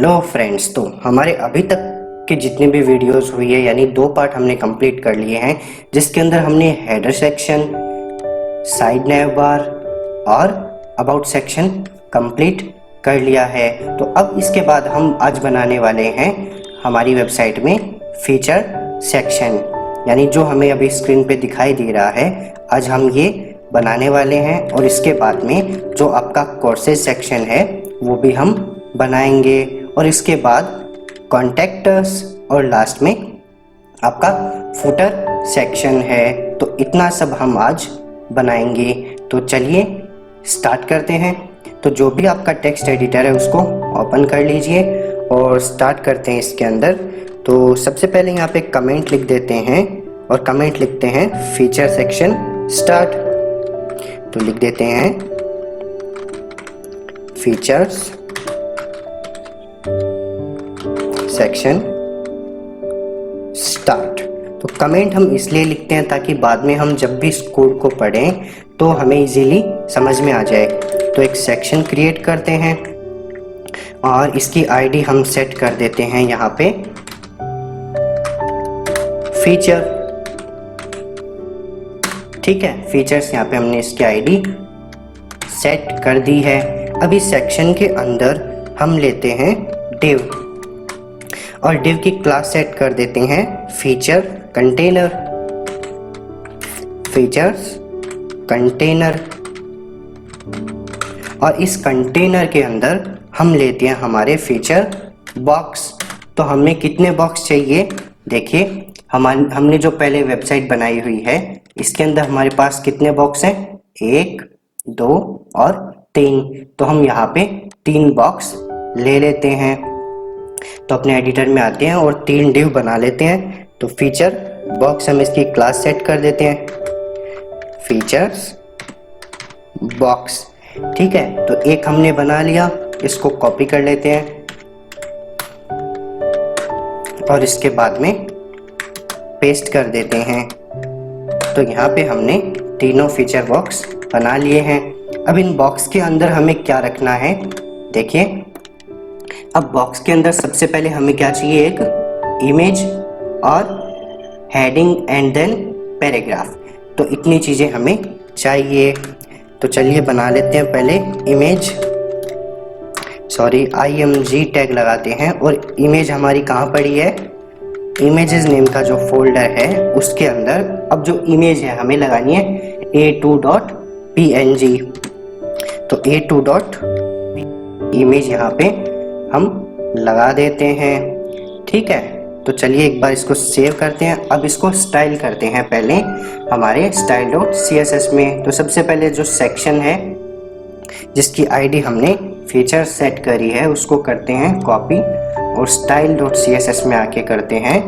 Hello friends, तो हमारे अभी तक के जितने भी वीडियोस हुई है यानी 2 पार्ट हमने कंप्लीट कर लिए हैं, जिसके अंदर हमने हेडर सेक्शन, साइड नेव बार और अबाउट सेक्शन कंप्लीट कर लिया है। तो अब इसके बाद हम आज बनाने वाले हैं हमारी वेबसाइट में फीचर सेक्शन, यानी जो हमें अभी स्क्रीन पे दिखाई दे रहा है, आज हम ये बनाने वाले हैं। और इसके बाद में जो आपका कोर्सेज सेक्शन है वो भी हम बनाएंगे, और इसके बाद कॉन्टैक्ट्स और लास्ट में आपका फुटर सेक्शन है। तो इतना सब हम आज बनाएंगे। तो चलिए स्टार्ट करते हैं। तो जो भी आपका टेक्स्ट एडिटर है उसको ओपन कर लीजिए और स्टार्ट करते हैं इसके अंदर। तो सबसे पहले यहाँ पे कमेंट लिख देते हैं और कमेंट लिखते हैं फीचर सेक्शन स्टार्ट। तो लिख देते हैं फीचर्स सेक्शन स्टार्ट। तो कमेंट हम इसलिए लिखते हैं ताकि बाद में हम जब भी इस कोड को पढ़ें तो हमें इजीली समझ में आ जाए। तो एक सेक्शन क्रिएट करते हैं और इसकी आईडी हम सेट कर देते हैं यहाँ पे फीचर। ठीक है, फीचर्स यहाँ पे हमने इसकी आईडी सेट कर दी है। अब इस सेक्शन के अंदर हम लेते हैं डिव और डिव की क्लास सेट कर देते हैं फीचर कंटेनर। फीचर्स कंटेनर, और इस कंटेनर के अंदर हम लेते हैं हमारे फीचर बॉक्स। तो हमें कितने बॉक्स चाहिए, देखिए हमने जो पहले वेबसाइट बनाई हुई है इसके अंदर हमारे पास कितने बॉक्स हैं, 1, 2 और 3। तो हम यहाँ पे 3 बॉक्स ले लेते हैं। तो अपने एडिटर में आते हैं और 3 डिव बना लेते हैं। तो फीचर बॉक्स हम इसकी क्लास सेट कर देते हैं फीचर्स बॉक्स। ठीक है, तो एक हमने बना लिया, इसको कॉपी कर लेते हैं और इसके बाद में पेस्ट कर देते हैं। तो यहाँ पे हमने तीनों फीचर बॉक्स बना लिए हैं। अब इन बॉक्स के अंदर हमें क्या रखना है, देखिए अब बॉक्स के अंदर सबसे पहले हमें क्या चाहिए, एक इमेज और हेडिंग एंड देन पैराग्राफ। तो इतनी चीज़ें हमें चाहिए। तो चलिए बना लेते हैं पहले इमेज, img टैग लगाते हैं। और इमेज हमारी कहाँ पड़ी है, इमेजेस नेम का जो फोल्डर है उसके अंदर। अब जो इमेज है हमें लगानी है a2.png। तो a2. इमेज यहाँ पे हम लगा देते हैं। ठीक है, तो चलिए एक बार इसको सेव करते हैं। अब इसको स्टाइल करते हैं पहले हमारे style.css में। तो सबसे पहले जो सेक्शन है जिसकी आईडी हमने फीचर सेट करी है उसको करते हैं कॉपी और style.css में आके करते हैं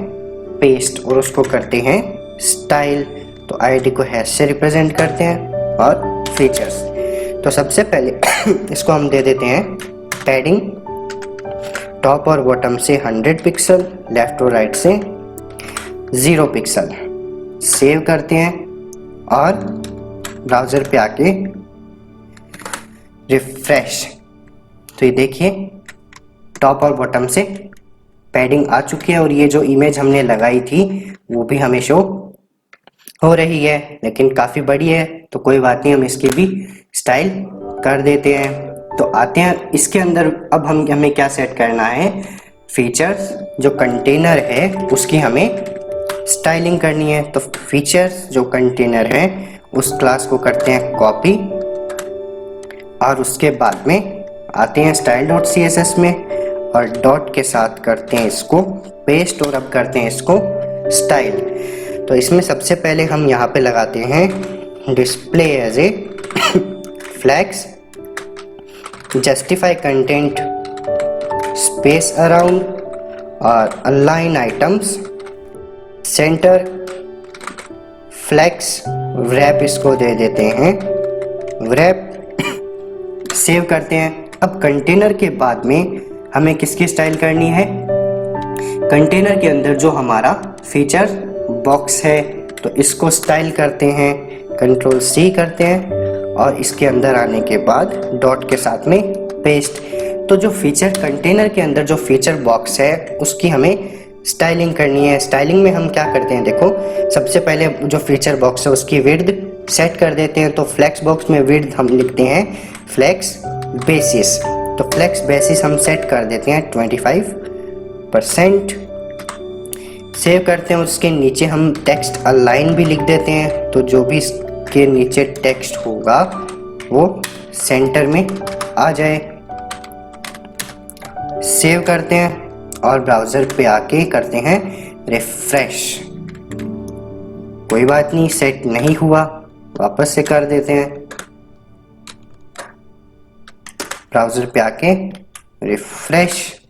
पेस्ट और उसको करते हैं स्टाइल। तो आईडी को हैश से रिप्रेजेंट करते हैं और फीचर्स। तो सबसे पहले इसको हम दे देते हैं पैडिंग, टॉप और बॉटम से 100 पिक्सल, लेफ्ट और राइट से 0 पिक्सल। सेव करते हैं और ब्राउज़र पे आके रिफ्रेश। तो ये देखिए टॉप और बॉटम से पैडिंग आ चुकी है और ये जो इमेज हमने लगाई थी वो भी हमें शो हो रही है, लेकिन काफ़ी बड़ी है तो कोई बात नहीं, हम इसकी भी स्टाइल कर देते हैं। तो आते हैं इसके अंदर। अब हमें क्या सेट करना है, फीचर्स जो कंटेनर है उसकी हमें स्टाइलिंग करनी है। तो फीचर्स जो कंटेनर है उस क्लास को करते हैं कॉपी और उसके बाद में आते हैं style.css में और डॉट के साथ करते हैं इसको पेस्ट और अब करते हैं इसको स्टाइल। तो इसमें सबसे पहले हम यहाँ पे लगाते हैं display as a flex, justify content, space around और align items, center, flex, wrap इसको दे देते हैं wrap। सेव करते हैं। अब कंटेनर के बाद में हमें किसकी स्टाइल करनी है, कंटेनर के अंदर जो हमारा फीचर बॉक्स है तो इसको स्टाइल करते हैं, Ctrl+C करते हैं और इसके अंदर आने के बाद डॉट के साथ में पेस्ट। तो जो फीचर कंटेनर के अंदर जो फीचर बॉक्स है उसकी हमें स्टाइलिंग करनी है। स्टाइलिंग में हम क्या करते हैं, देखो सबसे पहले जो फीचर बॉक्स है उसकी विड्थ सेट कर देते हैं। तो फ्लेक्स बॉक्स में विड्थ हम लिखते हैं फ्लेक्स बेसिस। तो फ्लेक्स बेसिस हम सेट कर देते हैं 25%। सेव करते हैं। उसके नीचे हम टेक्स्ट अलाइन भी लिख देते हैं, तो जो भी इसके नीचे टेक्स्ट होगा वो सेंटर में आ जाए। सेव करते हैं और ब्राउज़र पे आके करते हैं रिफ्रेश। कोई बात नहीं, सेट नहीं हुआ, वापस से कर देते हैं। ब्राउज़र पे आके रिफ्रेश।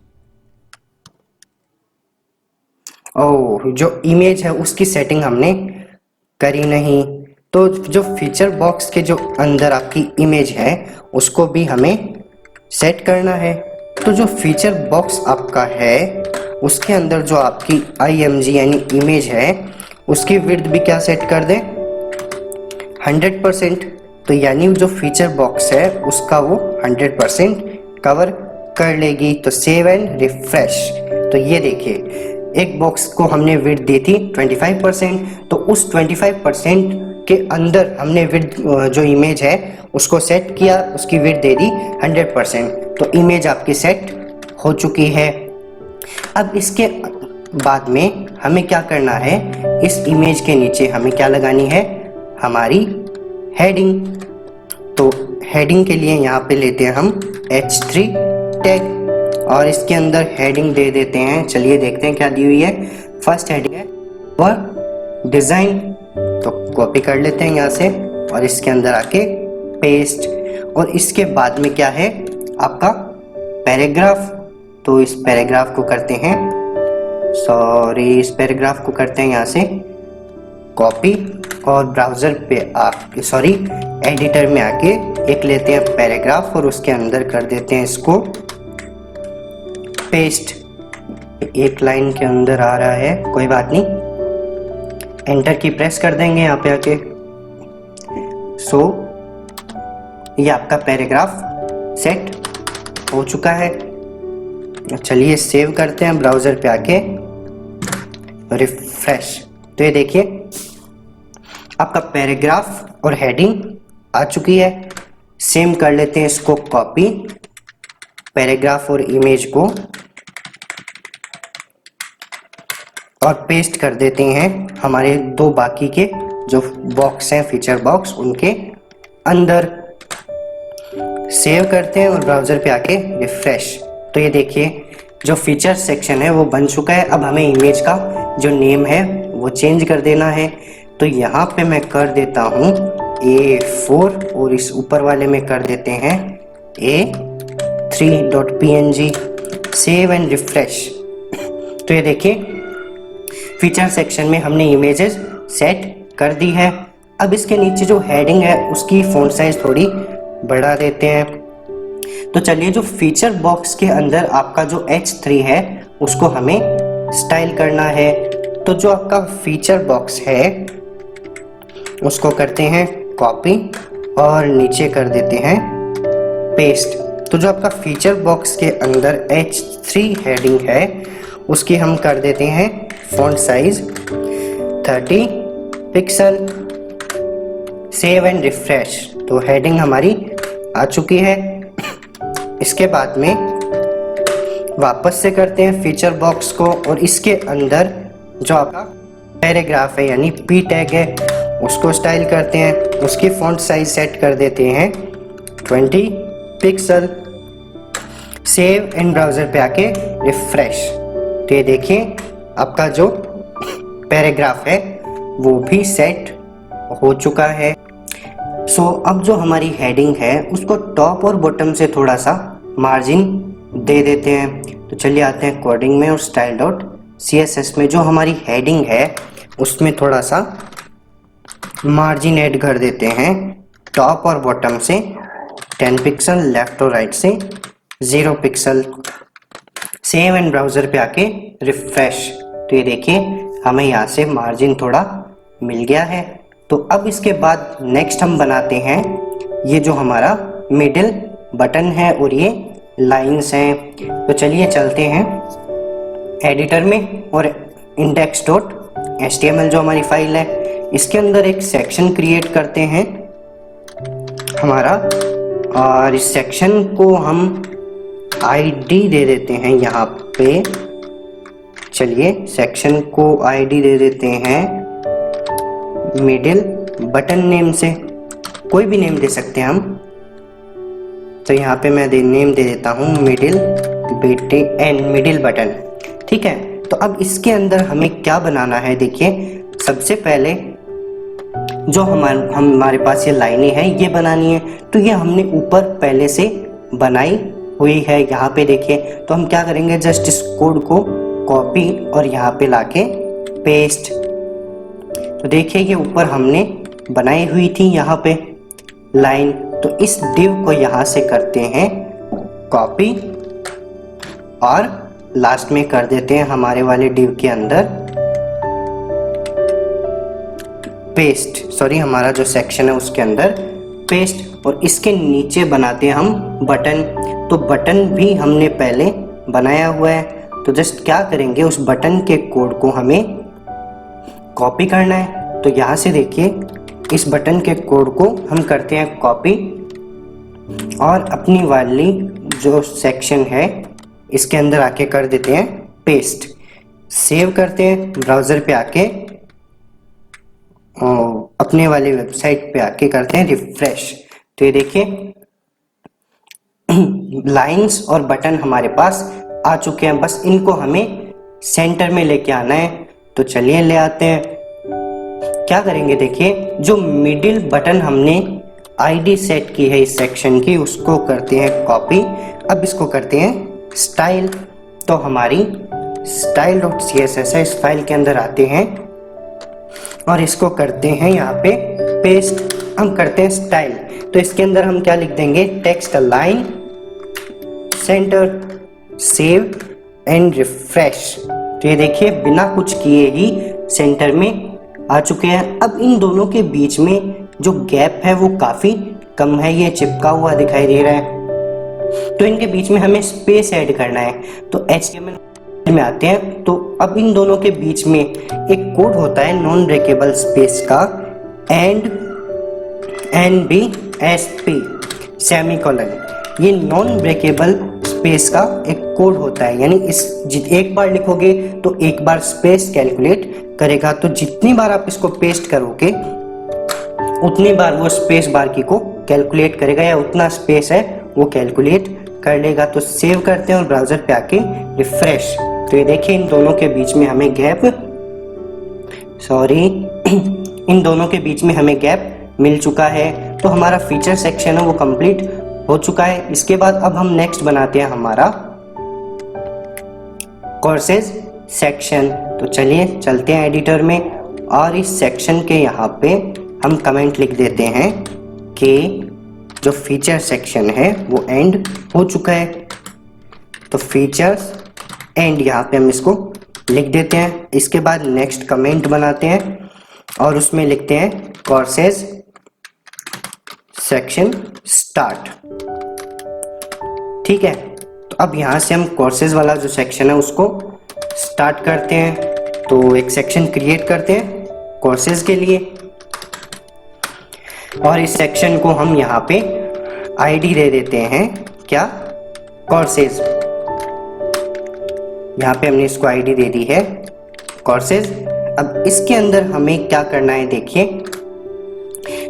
ओह, जो इमेज है उसकी सेटिंग हमने करी नहीं। तो जो फीचर बॉक्स के जो अंदर आपकी इमेज है उसको भी हमें सेट करना है। तो जो फीचर बॉक्स आपका है उसके अंदर जो आपकी IMG यानी इमेज है उसकी विड्थ भी क्या सेट कर दें, 100%। तो यानी जो फीचर बॉक्स है उसका वो 100% कवर कर लेगी। तो सेव एंड रिफ्रेश। तो ये देखिए, एक बॉक्स को हमने विड्थ दी थी 25%, तो उस 25% के अंदर हमने विड्थ जो इमेज है उसको सेट किया, उसकी विड्थ दे दी 100%। तो इमेज आपकी सेट हो चुकी है। अब इसके बाद में हमें क्या करना है, इस इमेज के नीचे हमें क्या लगानी है, हमारी हेडिंग। तो हेडिंग के लिए यहाँ पे लेते हैं हम H3 टैग और इसके अंदर हेडिंग दे देते हैं। चलिए देखते हैं क्या दी हुई है। फर्स्ट हेडिंग है और डिज़ाइन, तो कॉपी कर लेते हैं यहाँ से और इसके अंदर आके पेस्ट। और इसके बाद में क्या है आपका पैराग्राफ। तो इस पैराग्राफ को करते हैं, इस पैराग्राफ को करते हैं यहाँ से कॉपी और ब्राउज़र पे एडिटर में आके एक लेते हैं पैराग्राफ और उसके अंदर कर देते हैं इसको पेस्ट। एक लाइन के अंदर आ रहा है, कोई बात नहीं, एंटर की प्रेस कर देंगे यहाँ पे आके। ये आपका पैराग्राफ सेट हो चुका है। चलिए सेव करते हैं, ब्राउज़र पे आके रिफ्रेश। तो ये देखिए आपका पैराग्राफ और हेडिंग आ चुकी है। सेम कर लेते हैं इसको कॉपी, पैराग्राफ और इमेज को, और पेस्ट कर देते हैं हमारे दो बाकी के जो बॉक्स हैं फीचर बॉक्स उनके अंदर। सेव करते हैं और ब्राउज़र पे आके रिफ्रेश। तो ये देखिए जो फीचर सेक्शन है वो बन चुका है। अब हमें इमेज का जो नेम है वो चेंज कर देना है। तो यहाँ पे मैं कर देता हूँ A4 और इस ऊपर वाले में कर देते हैं A3.png। Save and refresh. तो ये देखिए फीचर सेक्शन में हमने इमेजेस सेट कर दी है। अब इसके नीचे जो हेडिंग है उसकी फ़ॉन्ट साइज थोड़ी बढ़ा देते हैं। तो चलिए जो फीचर बॉक्स के अंदर आपका जो H3 है उसको हमें स्टाइल करना है। तो जो आपका फीचर बॉक्स है उसको करते हैं कॉपी और नीचे कर देते हैं पेस्ट। तो जो आपका फीचर बॉक्स के अंदर H3 हेडिंग है उसकी हम कर देते हैं font size 30 pixel. Save and refresh. तो हेडिंग हमारी आ चुकी है। इसके बाद में वापस से करते हैं फीचर बॉक्स को और इसके अंदर जो आपका पैराग्राफ है यानी P टैग है उसको स्टाइल करते हैं। उसकी फॉन्ट साइज सेट कर देते हैं 20 पिक्सल। सेव एंड ब्राउज़र पे आके रिफ्रेश। तो ये देखिए आपका जो पैराग्राफ है वो भी सेट हो चुका है। अब जो हमारी हेडिंग है उसको टॉप और बॉटम से थोड़ा सा मार्जिन दे देते हैं। तो चलिए आते हैं कोडिंग में और style.css में जो हमारी हेडिंग है उसमें थोड़ा सा मार्जिन ऐड कर देते हैं। टॉप और बॉटम से 10 पिक्सल, लेफ्ट और राइट से 0 पिक्सल। सेव एंड ब्राउज़र पे आके रिफ्रेश। तो ये देखिए हमें यहाँ से मार्जिन थोड़ा मिल गया है। तो अब इसके बाद नेक्स्ट हम बनाते हैं ये जो हमारा मिडिल बटन है और ये लाइंस हैं। तो चलिए चलते हैं एडिटर में और index.html जो हमारी फाइल है इसके अंदर एक सेक्शन क्रिएट करते हैं हमारा, और इस सेक्शन को हम आईडी दे देते हैं यहाँ पे। चलिए सेक्शन को आईडी दे देते हैं मिडिल बटन नेम से, कोई भी नेम दे सकते हैं हम। तो यहाँ पे मैं नेम दे देता हूँ मिडिल बटन। ठीक है, तो अब इसके अंदर हमें क्या बनाना है, देखिए सबसे पहले जो हमारे पास ये लाइनें हैं ये बनानी है। तो ये हमने ऊपर पहले से बनाई हुई है यहाँ पे देखिए। तो हम क्या करेंगे, जस्ट इस कोड को कॉपी और यहाँ पे लाके पेस्ट। तो देखिए ये ऊपर हमने बनाई हुई थी यहाँ पे लाइन। तो इस डिव को यहाँ से करते हैं कॉपी और लास्ट में कर देते हैं हमारे वाले डिव के अंदर पेस्ट। सॉरी, हमारा जो सेक्शन है उसके अंदर पेस्ट। और इसके नीचे बनाते हैं हम बटन। तो बटन भी हमने पहले बनाया हुआ है। तो जस्ट क्या करेंगे, उस बटन के कोड को हमें कॉपी करना है। तो यहाँ से देखिए इस बटन के कोड को हम करते हैं कॉपी और अपनी वाली जो सेक्शन है इसके अंदर आके कर देते हैं पेस्ट। सेव करते हैं, ब्राउज़र पे आके अपने वाली वेबसाइट पे आके करते हैं रिफ्रेश। तो ये देखिए लाइंस और बटन हमारे पास आ चुके हैं, बस इनको हमें सेंटर में लेके आना है। तो चलिए ले आते हैं। क्या करेंगे, देखिए जो मिडिल बटन हमने आईडी सेट की है इस सेक्शन की उसको करते हैं कॉपी। अब इसको करते हैं स्टाइल। तो हमारी style.css है, इस फाइल के अंदर आते हैं और इसको करते हैं यहाँ पे पेस्ट। हम करते हैं स्टाइल। तो इसके अंदर हम क्या लिख देंगे, text align centre save and refresh. तो ये देखिए बिना कुछ किए ही सेंटर में आ चुके हैं। अब इन दोनों के बीच में जो गैप है वो काफी कम है, ये चिपका हुआ दिखाई दे रहा है। तो इनके बीच में हमें स्पेस ऐड करना है। तो HTML में आते हैं। तो अब इन दोनों के बीच में एक कोड होता है नॉन ब्रेकेबल स्पेस का, NBSP सेमीकोलन। ये नॉन ब्रेकेबल स्पेस का एक कोड होता है, यानी एक बार लिखोगे तो एक बार स्पेस कैलकुलेट करेगा। तो जितनी बार आप इसको पेस्ट करोगे उतनी बार वो स्पेस बार की को कैलकुलेट करेगा, या उतना स्पेस है वो कैलकुलेट कर लेगा। तो सेव करते हैं और ब्राउजर पे आके रिफ्रेश। तो ये देखिए इन दोनों के बीच में हमें इन दोनों के बीच में हमें गैप मिल चुका है। तो हमारा फीचर सेक्शन है वो कंप्लीट हो चुका है। इसके बाद अब हम नेक्स्ट बनाते हैं हमारा कोर्सेज सेक्शन। तो चलिए चलते हैं एडिटर में और इस सेक्शन के यहाँ पे हम कमेंट लिख देते हैं कि जो फीचर सेक्शन है वो एंड हो चुका है। तो फीचर्स एंड यहाँ पे हम इसको लिख देते हैं। इसके बाद नेक्स्ट कमेंट बनाते हैं और उसमें लिखते हैं कोर्सेज सेक्शन स्टार्ट। ठीक है, तो अब यहाँ से हम कोर्सेज वाला जो सेक्शन है उसको स्टार्ट करते हैं। तो एक सेक्शन क्रिएट करते हैं कोर्सेज के लिए और इस सेक्शन को हम यहाँ पे आईडी दे देते हैं क्या, कोर्सेज। यहाँ पे हमने इसको आईडी दे दी है कोर्सेज। अब इसके अंदर हमें क्या करना है, देखिए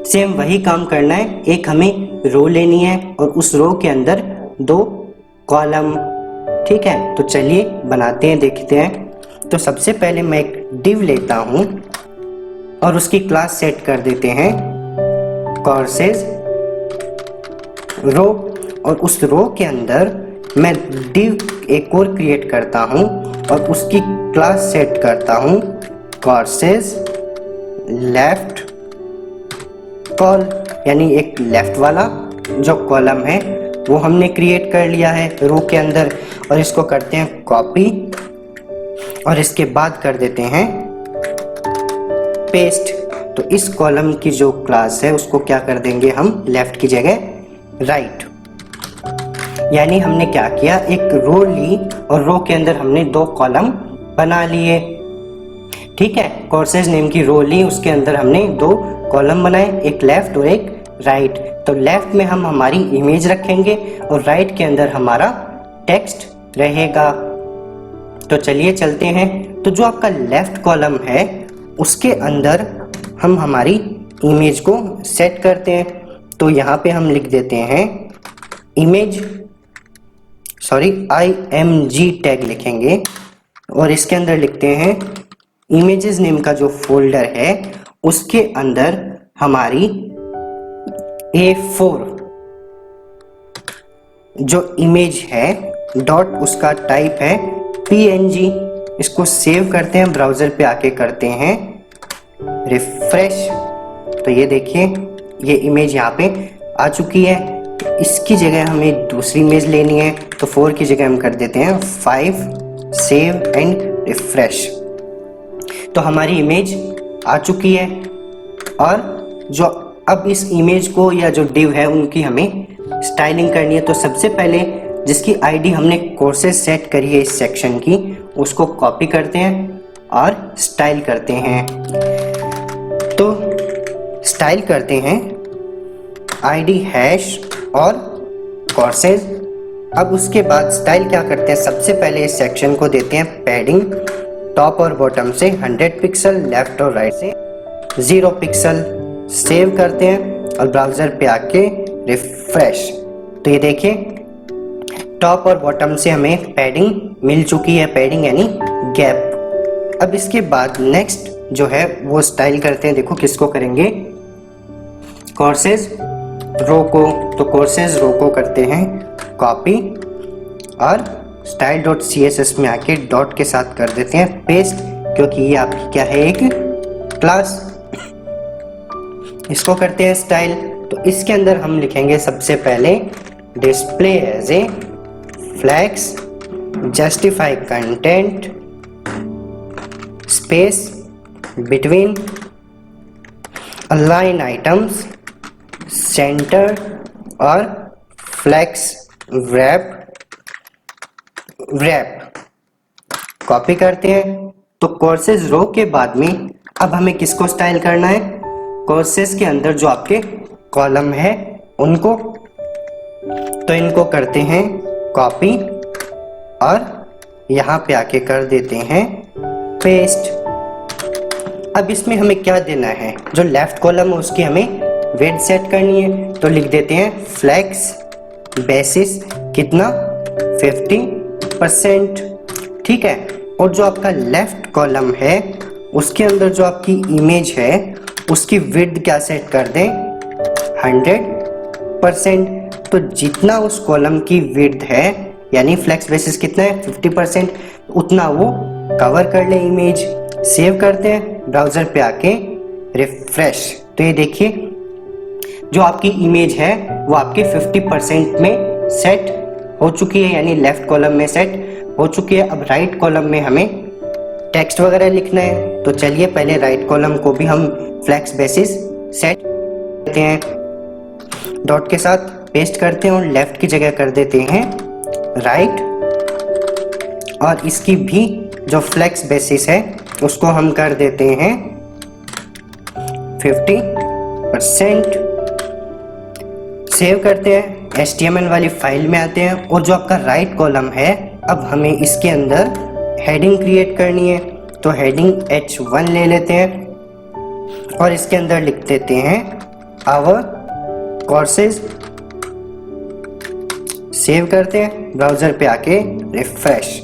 सेम वही काम करना है। एक हमें रो लेनी है और उस रो के अंदर 2 कॉलम। ठीक है, तो चलिए बनाते हैं, देखते हैं। तो सबसे पहले मैं एक डिव लेता हूं और उसकी क्लास सेट कर देते हैं कोर्सेज रो, और उस रो के अंदर मैं डिव एक और क्रिएट करता हूं और उसकी क्लास सेट करता हूं कोर्सेज लेफ्ट कॉल, यानी एक लेफ्ट वाला जो कॉलम है वो हमने क्रिएट कर लिया है रो के अंदर। और इसको करते हैं कॉपी और इसके बाद कर देते हैं पेस्ट। तो इस कॉलम की जो क्लास है उसको क्या कर देंगे हम, लेफ्ट की जगह राइट। यानी हमने क्या किया, एक रो ली और रो के अंदर हमने 2 कॉलम बना लिए। ठीक है, कोर्सेज नेम की रो ली, उसके अंदर हमने 2 कॉलम बनाए, एक लेफ्ट और एक राइट। तो लेफ्ट में हम हमारी इमेज रखेंगे और राइट के अंदर हमारा टेक्स्ट रहेगा। तो चलिए चलते हैं। तो जो आपका लेफ्ट कॉलम है उसके अंदर हम हमारी इमेज को सेट करते हैं। तो यहाँ पे हम लिख देते हैं इमेज, IMG टैग लिखेंगे और इसके अंदर लिखते हैं इमेजेस नेम का जो फोल्डर है उसके अंदर हमारी A4 जो इमेज है डॉट उसका टाइप है PNG। इसको सेव करते हैं, ब्राउजर पे आके करते हैं रिफ्रेश। तो ये देखिए ये इमेज यहाँ पे आ चुकी है। तो इसकी जगह हमें दूसरी इमेज लेनी है, तो 4 की जगह हम कर देते हैं 5, सेव एंड रिफ्रेश। तो हमारी इमेज आ चुकी है। और जो अब इस इमेज को या जो डिव है उनकी हमें स्टाइलिंग करनी है। तो सबसे पहले जिसकी आईडी हमने कोर्सेज सेट करी है इस सेक्शन की, उसको कॉपी करते हैं और स्टाइल करते हैं। तो स्टाइल करते हैं आईडी हैश और कोर्सेज। अब उसके बाद स्टाइल क्या करते हैं, सबसे पहले इस सेक्शन को देते हैं पैडिंग, टॉप और बॉटम से 100 पिक्सल, लेफ्ट और राइट से 0 पिक्सल। सेव करते हैं और ब्राउज़र पे आके रिफ्रेश। तो ये देखिए टॉप और बॉटम से हमें पैडिंग मिल चुकी है, पैडिंग यानी गैप। अब इसके बाद नेक्स्ट जो है वो स्टाइल करते हैं। देखो किसको करेंगे, कोर्सेज रो को। तो कोर्सेज रो को करते हैं कॉपी और style.css में आके डॉट के साथ कर देते हैं पेस्ट, क्योंकि ये आपकी क्या है, एक क्लास। इसको करते हैं स्टाइल। तो इसके अंदर हम लिखेंगे सबसे पहले display as a flex, justify content, space between, align items, center और फ्लैक्स wrap। कॉपी करते हैं। तो कोर्सेज रो के बाद में अब हमें किसको स्टाइल करना है, कोर्सेज के अंदर जो आपके कॉलम है उनको। तो इनको करते हैं कॉपी और यहाँ पे आके कर देते हैं पेस्ट। अब इसमें हमें क्या देना है, जो लेफ्ट कॉलम है उसकी हमें वेट सेट करनी है। तो लिख देते हैं फ्लैक्स बेसिस कितना 50%। ठीक है, और जो आपका लेफ्ट कॉलम है उसके अंदर जो आपकी इमेज है उसकी विड्थ क्या सेट कर दें 100%। तो जितना उस कॉलम की विड्थ है यानी फ्लैक्स बेसिस कितना है 50%, उतना वो कवर कर ले इमेज। सेव करते हैं, ब्राउजर पे आके रिफ्रेश। तो ये देखिए जो आपकी इमेज है वो आपके 50% में सेट हो चुकी है, यानी लेफ्ट कॉलम में सेट हो चुकी है। अब राइट कॉलम में हमें टेक्स्ट वगैरह लिखना है। तो चलिए पहले राइट कॉलम को भी हम फ्लैक्स बेसिस सेट करते हैं, डॉट के साथ पेस्ट करते हैं और लेफ्ट की जगह कर देते हैं राइट। और इसकी भी जो फ्लैक्स बेसिस है उसको हम कर देते हैं 50%। सेव करते हैं, HTML वाली फाइल में आते हैं और जो आपका राइट कॉलम है अब हमें इसके अंदर हेडिंग क्रिएट करनी है। तो हेडिंग H1 ले लेते हैं और इसके अंदर लिख देते हैं आवर कोर्सेज। सेव करते हैं, ब्राउजर पे आके रिफ्रेश।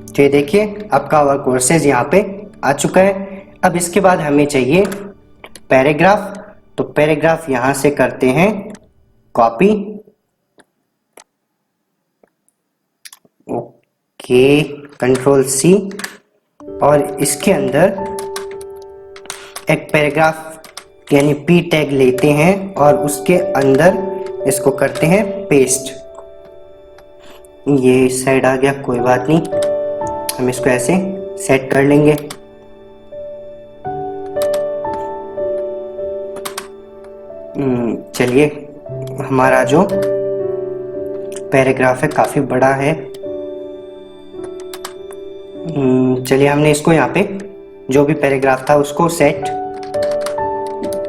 तो ये देखिए आपका आवर कोर्सेज यहाँ पे आ चुका है। अब इसके बाद हमें चाहिए पैराग्राफ। तो पैराग्राफ यहाँ से करते हैं कॉपी, ओके, कंट्रोल-C, और इसके अंदर एक पैराग्राफ यानी P टैग लेते हैं और उसके अंदर इसको करते हैं पेस्ट। ये इस साइड आ गया, कोई बात नहीं, हम इसको ऐसे सेट कर लेंगे। चलिए हमारा जो पैराग्राफ है काफ़ी बड़ा है। चलिए हमने इसको यहाँ पे जो भी पैराग्राफ था उसको सेट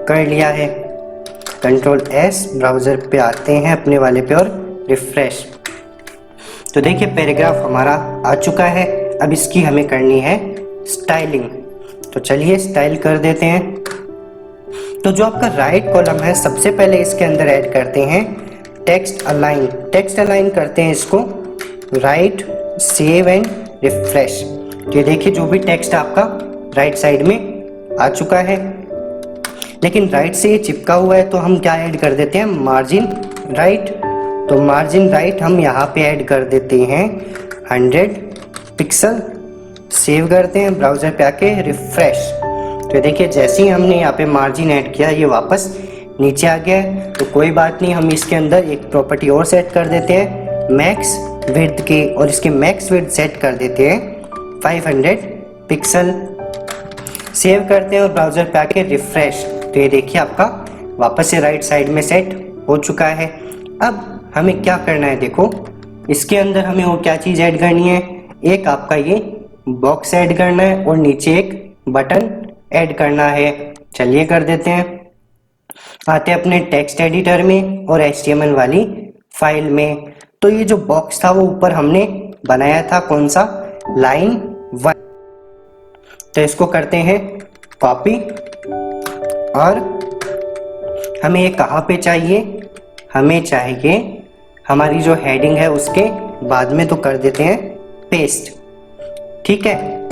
कर लिया है। कंट्रोल एस, ब्राउज़र पे आते हैं अपने वाले पे और रिफ्रेश। तो देखिए पैराग्राफ हमारा आ चुका है। अब इसकी हमें करनी है स्टाइलिंग। तो चलिए स्टाइल कर देते हैं। तो जो आपका राइट कॉलम है सबसे पहले इसके अंदर ऐड करते हैं टेक्स्ट अलाइन। टेक्स्ट अलाइन करते हैं इसको राइट, सेव एंड रिफ्रेश। ये देखिए जो भी टेक्स्ट आपका राइट साइड में आ चुका है, लेकिन राइट से ये चिपका हुआ है तो हम क्या ऐड कर देते हैं, मार्जिन राइट। तो मार्जिन राइट हम यहाँ पे ऐड कर देते हैं 100 पिक्सल। सेव करते हैं, ब्राउज़र पे आके रिफ्रेश। तो देखिए जैसे ही हमने यहाँ पे मार्जिन ऐड किया ये वापस नीचे आ गया है। तो कोई बात नहीं, हम इसके अंदर एक प्रॉपर्टी और सेट कर देते हैं मैक्स विड्थ के, और इसके मैक्स विड्थ सेट कर देते हैं 500 पिक्सल। सेव करते हैं और ब्राउज़र पे आके रिफ्रेश। तो ये देखिए आपका वापस से राइट साइड में सेट हो चुका है। अब हमें क्या करना है, देखो इसके अंदर हमें और क्या चीज़ ऐड करनी है, एक आपका ये बॉक्स ऐड करना है और नीचे एक बटन ऐड करना है। चलिए कर देते हैं। आते हैं अपने टेक्स्ट एडिटर में और HTML वाली फाइल में। तो ये जो बॉक्स था वो ऊपर हमने बनाया था कौन सा, लाइन 1। तो इसको करते हैं कॉपी, और हमें ये कहाँ पे चाहिए, हमें चाहिए हमारी जो हेडिंग है उसके बाद में, तो कर देते हैं पेस्ट। ठीक है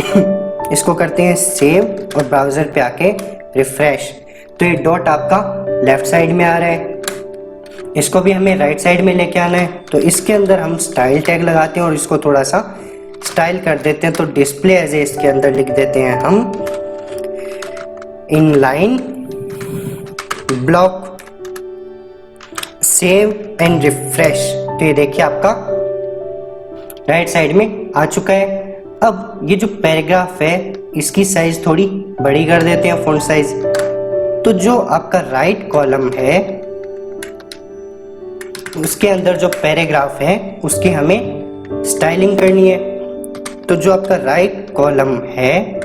इसको करते हैं सेव और ब्राउज़र पे आके रिफ्रेश। तो ये डॉट आपका लेफ्ट साइड में आ रहा है, इसको भी हमें राइट साइड में लेके आना है। तो इसके अंदर हम स्टाइल टैग लगाते हैं और इसको थोड़ा सा स्टाइल कर देते हैं। तो डिस्प्ले एज ए इसके अंदर लिख देते हैं हम in line block, save and refresh. तो ये देखिए आपका राइट साइड में आ चुका है। अब ये जो पैराग्राफ है इसकी साइज थोड़ी बड़ी कर देते हैं, फॉन्ट साइज। तो जो आपका राइट कॉलम है उसके अंदर जो पैराग्राफ है उसकी हमें स्टाइलिंग करनी है। तो जो आपका राइट कॉलम है,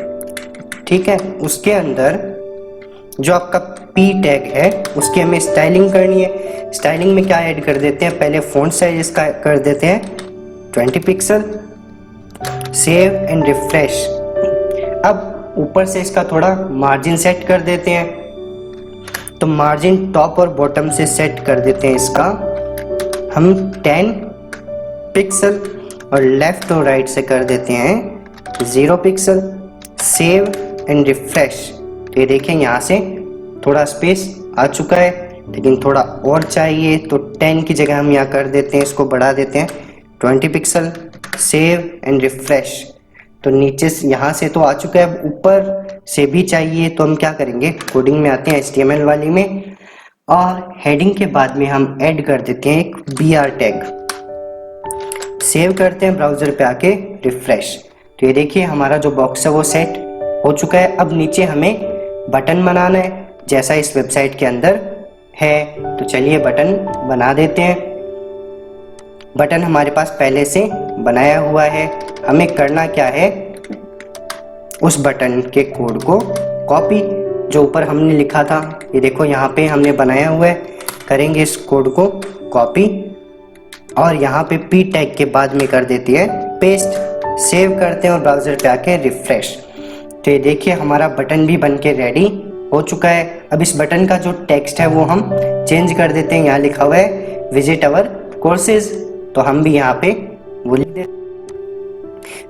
ठीक है, उसके अंदर जो आपका पी टैग है उसकी हमें स्टाइलिंग करनी है। स्टाइलिंग में क्या ऐड कर देते हैं, पहले फॉन्ट साइज इसका कर देते हैं 20 पिक्सल। Save and refresh. अब ऊपर से इसका थोड़ा मार्जिन सेट कर देते हैं। तो मार्जिन टॉप और बॉटम से सेट कर देते हैं इसका हम 10 पिक्सल, और लेफ्ट और राइट से कर देते हैं 0 पिक्सल। Save and refresh. ये देखें यहाँ से थोड़ा स्पेस आ चुका है, लेकिन थोड़ा और चाहिए। तो 10 की जगह हम यहाँ कर देते हैं, इसको बढ़ा देते हैं 20 पिक्सल। Save and refresh. तो नीचे से यहाँ से तो आ चुका है, ऊपर से भी चाहिए। तो हम क्या करेंगे, कोडिंग में आते हैं HTML वाली में, और हेडिंग के बाद में हम ऐड कर देते हैं एक BR टैग। सेव करते हैं, ब्राउज़र पे आके रिफ्रेश। तो ये देखिए हमारा जो बॉक्स है वो सेट हो चुका है। अब नीचे हमें बटन बनाना है जैसा इस वेबसाइट के अंदर है। तो चलिए बटन बना देते हैं। बटन हमारे पास पहले से बनाया हुआ है। हमें करना क्या है, उस बटन के कोड को कॉपी, जो ऊपर हमने लिखा था, ये देखो यहाँ पे हमने बनाया हुआ है। करेंगे इस कोड को कॉपी, और यहाँ पे पी टैग के बाद में कर देती है पेस्ट। सेव करते हैं और ब्राउज़र पे आके रिफ्रेश। तो ये देखिए हमारा बटन भी बन के रेडी हो चुका है। अब इस बटन का जो टेक्स्ट है वो हम चेंज कर देते हैं। यहाँ लिखा हुआ है विजिट अवर कोर्सेज, तो हम भी यहाँ पे वो लिख देते।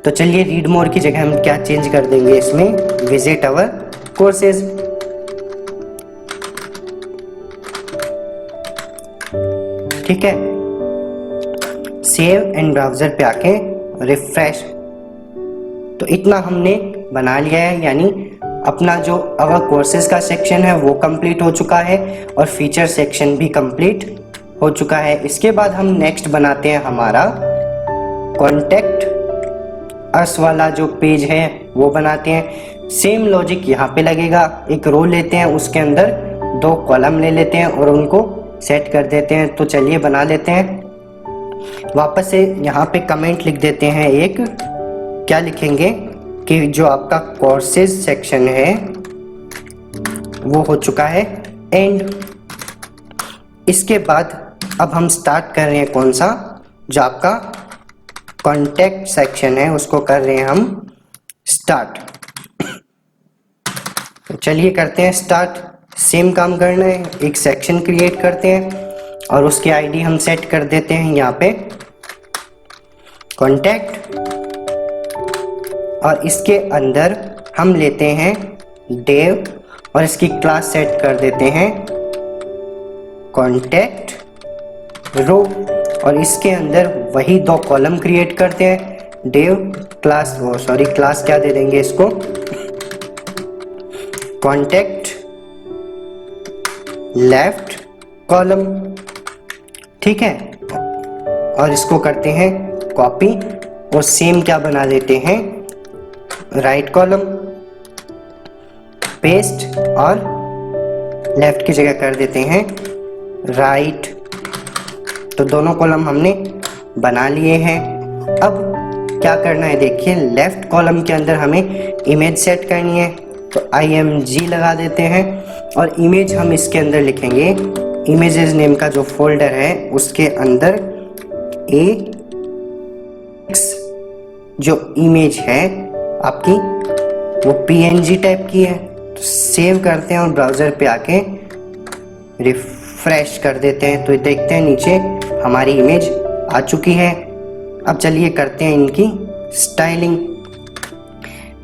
तो चलिए रीड मोर की जगह हम क्या चेंज कर देंगे इसमें, विजिट अवर कोर्सेज। ठीक है, सेव एंड ब्राउज़र पे आके रिफ्रेश। तो इतना हमने बना लिया है, यानी अपना जो अवर कोर्सेज का सेक्शन है वो कंप्लीट हो चुका है और फीचर सेक्शन भी कंप्लीट हो चुका है। इसके बाद हम नेक्स्ट बनाते हैं हमारा कॉन्टेक्ट अस वाला जो पेज है वो बनाते हैं। सेम लॉजिक यहाँ पे लगेगा। एक रो लेते हैं, उसके अंदर 2 कॉलम ले लेते हैं और उनको सेट कर देते हैं। तो चलिए बना लेते हैं। वापस से यहाँ पे कमेंट लिख देते हैं एक, क्या लिखेंगे कि जो आपका कोर्सेज सेक्शन है वो हो चुका है एंड। इसके बाद अब हम स्टार्ट कर रहे हैं कौन सा, जो आपका कॉन्टैक्ट सेक्शन है उसको कर रहे हैं हम स्टार्ट। तो चलिए करते हैं स्टार्ट। सेम काम करना है, एक सेक्शन क्रिएट करते हैं और उसकी आईडी हम सेट कर देते हैं यहाँ पे कॉन्टैक्ट, और इसके अंदर हम लेते हैं डेव और इसकी क्लास सेट कर देते हैं कॉन्टैक्ट रो, और इसके अंदर वही 2 कॉलम क्रिएट करते हैं डेव क्लास, क्लास क्या दे देंगे इसको, कॉन्टैक्ट लेफ्ट कॉलम, ठीक है। और इसको करते हैं कॉपी और सेम क्या बना देते हैं राइट कॉलम, पेस्ट और लेफ्ट की जगह कर देते हैं राइट। तो दोनों कॉलम हमने बना लिए हैं। अब क्या करना है देखिए, लेफ्ट कॉलम के अंदर हमें इमेज सेट करनी है, तो img लगा देते हैं और इमेज हम इसके अंदर लिखेंगे इमेजेस नेम का जो फोल्डर है उसके अंदर ax जो इमेज है आपकी वो png टाइप की है। तो सेव करते हैं और ब्राउज़र पे आके रिफ्रेश कर देते हैं, तो देखते हैं नीचे हमारी इमेज आ चुकी है। अब चलिए करते हैं इनकी स्टाइलिंग।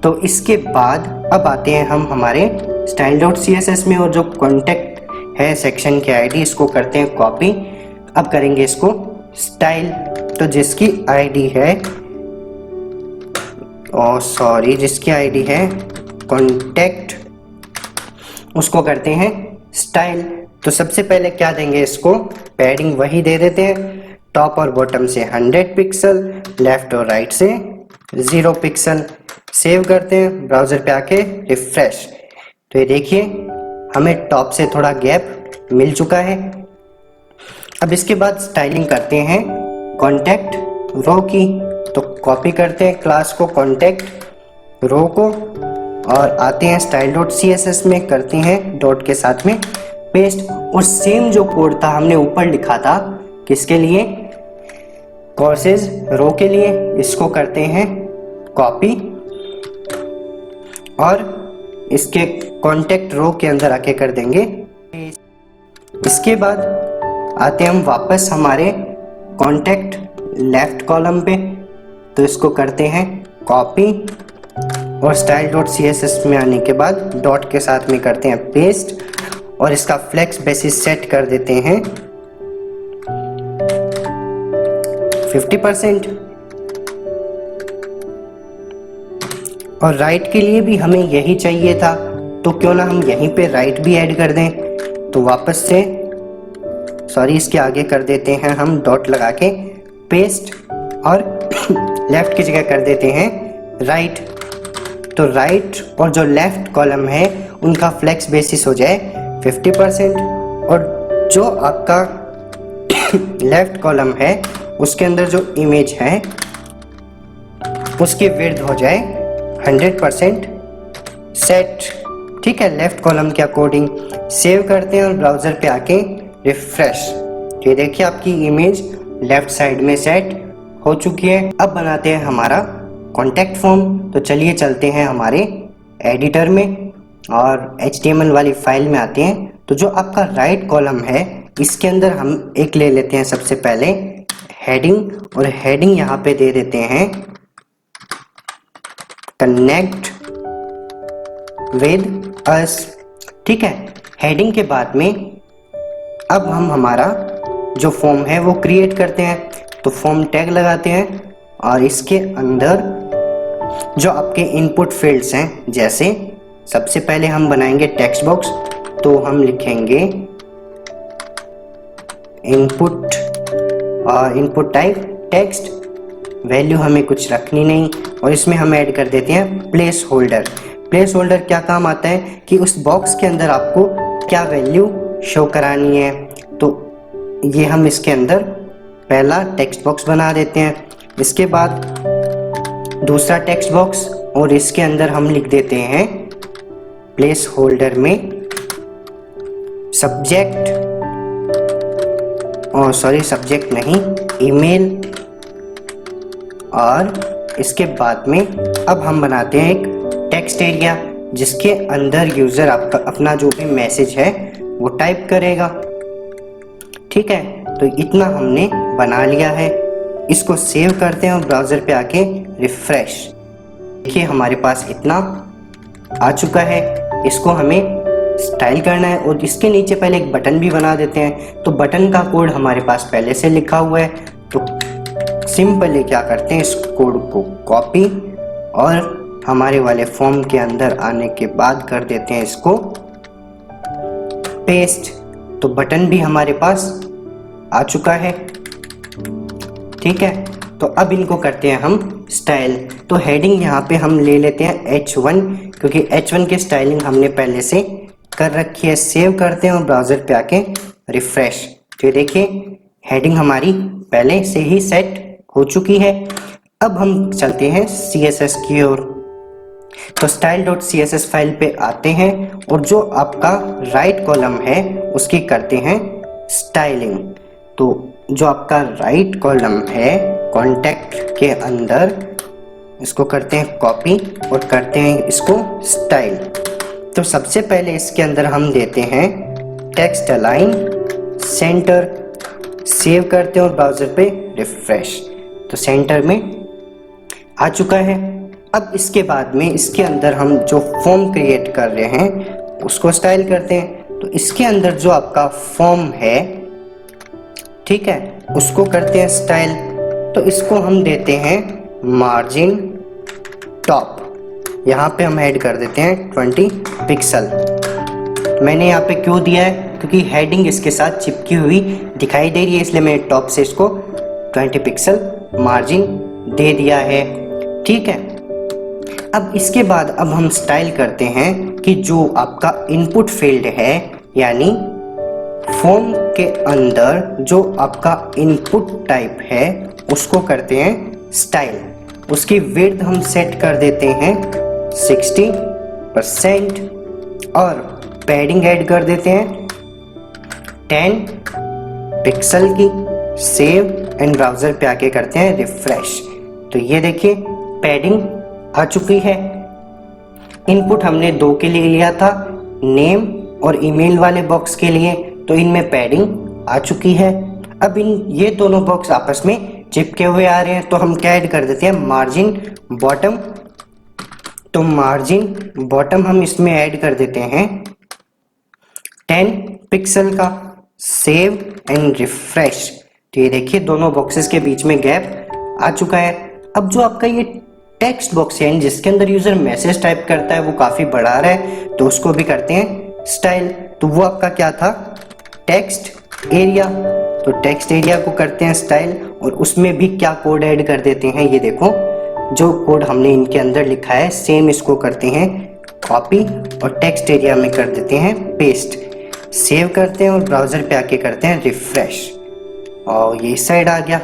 तो इसके बाद अब आते हैं हम हमारे style.css में, और जो कॉन्टैक्ट है सेक्शन की आईडी इसको करते हैं कॉपी। अब करेंगे इसको स्टाइल, तो जिसकी आईडी है जिसकी आईडी है कॉन्टैक्ट उसको करते हैं स्टाइल। तो सबसे पहले क्या देंगे, इसको पैडिंग वही दे देते हैं, टॉप और बॉटम से 100 पिक्सल, लेफ्ट और राइट से 0 पिक्सल। सेव करते हैं, ब्राउज़र पे आके रिफ्रेश। तो ये देखिए हमें टॉप से थोड़ा गैप मिल चुका है। अब इसके बाद स्टाइलिंग करते हैं कॉन्टैक्ट रो की, तो कॉपी करते हैं क्लास को कॉन्टैक्ट रो को और आते हैं style.css में, करते हैं डॉट के साथ में पेस्ट, और सेम जो कोड था हमने ऊपर लिखा था किसके लिए, कोर्सेज रो के लिए, इसको करते हैं कॉपी और इसके कॉन्टैक्ट रो के अंदर आके कर देंगे। इसके बाद आते हैं हम वापस हमारे कॉन्टैक्ट लेफ्ट कॉलम पे, तो इसको करते हैं कॉपी और style.css में आने के बाद डॉट के साथ में करते हैं पेस्ट और इसका फ्लेक्स बेसिस सेट कर देते हैं 50%। और राइट के लिए भी हमें यही चाहिए था, तो क्यों ना हम यहीं पे राइट भी ऐड कर दें। तो वापस से इसके आगे कर देते हैं हम डॉट लगा के पेस्ट और लेफ्ट की जगह कर देते हैं राइट। तो राइट और जो लेफ्ट कॉलम है उनका फ्लेक्स बेसिस हो जाए 50% और जो आपका लेफ्ट कॉलम है उसके अंदर जो इमेज है उसकी विड्थ हो जाए 100% सेट, ठीक है, लेफ्ट कॉलम के अकॉर्डिंग। सेव करते हैं और ब्राउज़र पे आके रिफ्रेश। ये देखिए आपकी इमेज लेफ्ट साइड में सेट हो चुकी है। अब बनाते हैं हमारा कॉन्टैक्ट फॉर्म। तो चलिए चलते हैं हमारे एडिटर में और HTML वाली फाइल में आते हैं। तो जो आपका राइट कॉलम है इसके अंदर हम एक ले लेते हैं सबसे पहले हेडिंग, और हेडिंग यहाँ पे दे देते हैं कनेक्ट विद अस, ठीक है। हेडिंग के बाद में अब हम हमारा जो फॉर्म है वो क्रिएट करते हैं, तो फॉर्म टैग लगाते हैं और इसके अंदर जो आपके इनपुट फील्ड्स हैं, जैसे सबसे पहले हम बनाएंगे टेक्स्ट बॉक्स, तो हम लिखेंगे इनपुट और इनपुट टाइप टेक्स्ट, वैल्यू हमें कुछ रखनी नहीं, और इसमें हम ऐड कर देते हैं प्लेस होल्डर। प्लेस होल्डर क्या काम आता है कि उस बॉक्स के अंदर आपको क्या वैल्यू शो करानी है, तो ये हम इसके अंदर पहला टेक्स्ट बॉक्स बना देते हैं, इसके बाद दूसरा टेक्स्ट बॉक्स और इसके अंदर हम लिख देते हैं प्लेस होल्डर में सब्जेक्ट, और सॉरी सब्जेक्ट नहीं, ईमेल। और इसके बाद में अब हम बनाते हैं एक टेक्स्ट एरिया जिसके अंदर यूजर आपका अपना जो भी मैसेज है वो टाइप करेगा। ठीक है, तो इतना हमने बना लिया है। इसको सेव करते हैं और ब्राउज़र पे आके रिफ्रेश। देखिए हमारे पास इतना आ चुका है। इसको हमें स्टाइल करना है और इसके नीचे पहले एक बटन भी बना देते हैं। तो बटन का कोड हमारे पास पहले से लिखा हुआ है, तो सिंपली क्या करते हैं, इस कोड को कॉपी और हमारे वाले फॉर्म के अंदर आने के बाद कर देते हैं इसको पेस्ट। तो बटन भी हमारे पास आ चुका है। ठीक है, तो अब इनको करते हैं हम स्टाइल। तो हेडिंग यहाँ पे हम ले लेते हैं H1, क्योंकि H1 की स्टाइलिंग हमने पहले से कर रखी है। सेव करते हैं और ब्राउज़र पे आके रिफ्रेश। तो देखिए हेडिंग हमारी पहले से ही सेट हो चुकी है। अब हम चलते हैं CSS की ओर। तो style.css फाइल पे आते हैं और जो आपका राइट कॉलम है उसकी करते हैं स्टाइलिंग। तो जो आपका राइट कॉलम है कॉन्टेक्ट के अंदर, इसको करते हैं कॉपी और करते हैं इसको स्टाइल। तो सबसे पहले इसके अंदर हम देते हैं टेक्स्ट अलाइन सेंटर। सेव करते हैं और ब्राउज़र पे रिफ्रेश। तो सेंटर में आ चुका है। अब इसके बाद में इसके अंदर हम जो फॉर्म क्रिएट कर रहे हैं उसको स्टाइल करते हैं। तो इसके अंदर जो आपका फॉर्म है, ठीक है, उसको करते हैं स्टाइल। तो इसको हम देते हैं मार्जिन टॉप। यहाँ पे हम ऐड कर देते हैं 20 पिक्सल। मैंने यहाँ पे क्यों दिया है, क्योंकि हेडिंग इसके साथ चिपकी हुई दिखाई दे रही है, इसलिए मैंने टॉप से इसको 20 पिक्सल मार्जिन दे दिया है। ठीक है, अब इसके बाद अब हम स्टाइल करते हैं कि जो आपका इनपुट फील्ड है, यानी फॉर्म के अंदर जो आपका इनपुट टाइप है उसको करते हैं स्टाइल। उसकी विड्थ हम सेट कर देते हैं 60% और पैडिंग ऐड कर देते हैं 10 पिक्सल की। सेव एंड ब्राउज़र पे आके करते हैं रिफ्रेश। तो ये देखिए पैडिंग आ चुकी है। इनपुट हमने 2 के लिए लिया था, नेम और ईमेल वाले बॉक्स के लिए, तो इनमें पैडिंग आ चुकी है। अब ये दोनों बॉक्स आपस में चिपके हुए आ रहे हैं, तो हम क्या ऐड कर देते हैं, मार्जिन बॉटम। तो मार्जिन बॉटम हम इसमें ऐड कर देते हैं 10 पिक्सल का। Save and refresh. तो ये देखिए दोनों बॉक्सेस के बीच में गैप आ चुका है। अब जो आपका ये टेक्स्ट बॉक्स है जिसके अंदर यूजर मैसेज टाइप करता है वो काफी बड़ा आ रहा है, तो उसको भी करते हैं स्टाइल। तो वो आपका क्या था, टेक्स्ट एरिया। तो टेक्स्ट एरिया को करते हैं स्टाइल और उसमें भी क्या कोड ऐड कर देते हैं, ये देखो जो कोड हमने इनके अंदर लिखा है सेम इसको करते हैं कॉपी और टेक्स्ट एरिया में कर देते हैं पेस्ट। सेव करते हैं और ब्राउज़र पे आके करते हैं रिफ्रेश और ये इस साइड आ गया।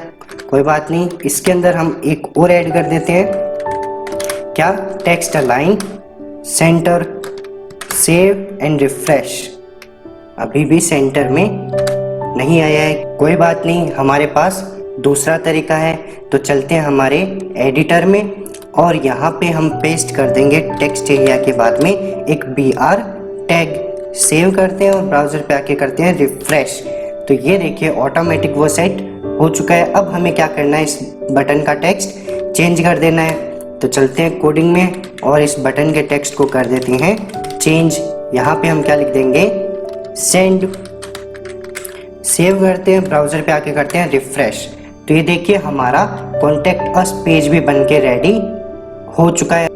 कोई बात नहीं, इसके अंदर हम एक और ऐड कर देते हैं, क्या, text align centre. Save and refresh. अभी भी सेंटर में नहीं आया है, कोई बात नहीं, हमारे पास दूसरा तरीका है। तो चलते हैं हमारे एडिटर में और यहाँ पे हम पेस्ट कर देंगे टेक्स्ट एरिया के बाद में एक BR टैग। सेव करते हैं और ब्राउज़र पे आके करते हैं रिफ्रेश। तो ये देखिए ऑटोमेटिक वो सेट हो चुका है। अब हमें क्या करना है, इस बटन का टेक्स्ट चेंज कर देना है। तो चलते हैं कोडिंग में और इस बटन के टेक्स्ट को कर देते हैं चेंज। यहाँ पे हम क्या लिख देंगे, सेंड। सेव करते हैं, ब्राउज़र पे आके करते हैं रिफ्रेश। तो ये देखिए हमारा कॉन्टेक्ट अस पेज भी बन के रेडी हो चुका है।